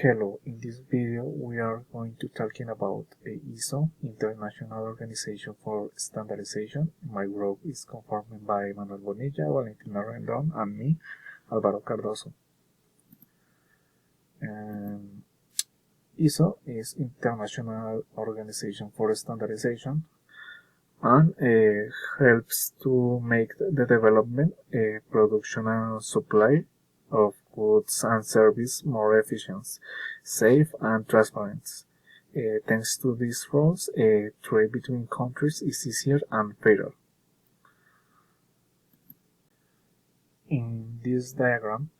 Hello, in this video we are going to talking about ISO, International Organization for Standardization. My group is conformed by Manuel Bonilla, Valentina Rendon, and me, Alvaro Cardoso. ISO is International Organization for Standardization and helps to make the development, production and supply of goods and services more efficient, safe and transparent. Thanks to these rules, trade between countries is easier and fairer. In this diagram,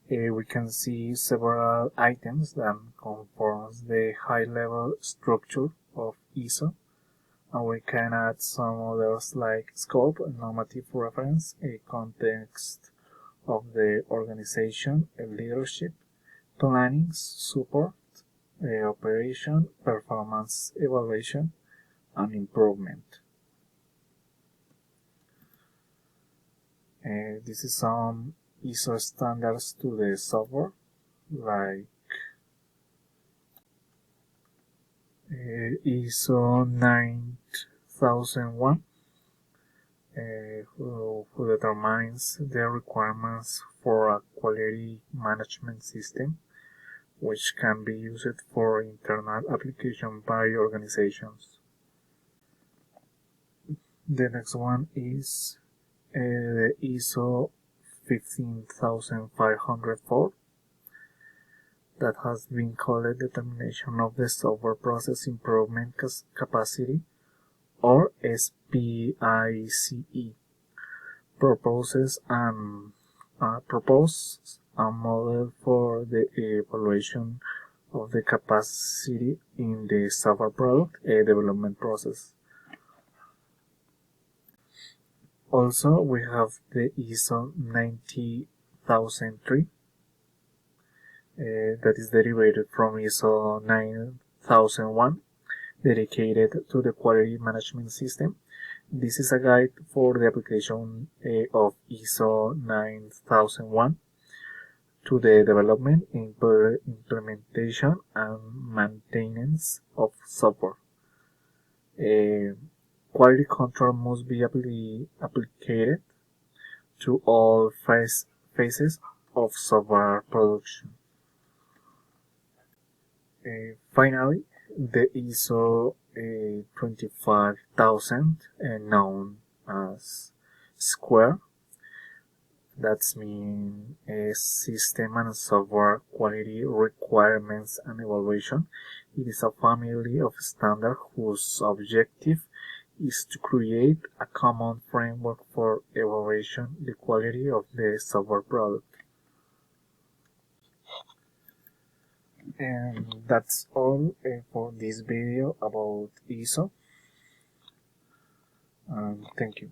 we can see several items that conform the high-level structure of ISO, and we can add some others like scope, normative reference, a context of the organization, leadership, planning, support, operation, performance evaluation, and improvement. This is some ISO standards to the software, like ISO 9001, who determines the requirements for a quality management system, which can be used for internal application by organizations. The next one is the ISO 15504, that has been called Determination of the Software Process Improvement Capacity, or SPICE, proposes a model for the evaluation of the capacity in the software product development process. Also, we have the ISO 90003, that is derived from ISO 9001, dedicated to the quality management system. This is a guide for the application of ISO 9001 to the development, implementation, and maintenance of software. Quality control must be applied to all phases of software production. Finally, the ISO 25000, known as SQUARE, that's mean System and Software Quality Requirements and Evaluation. It is a family of standards whose objective is to create a common framework for evaluation the quality of the software product. And that's all for this video about ISO. Thank you.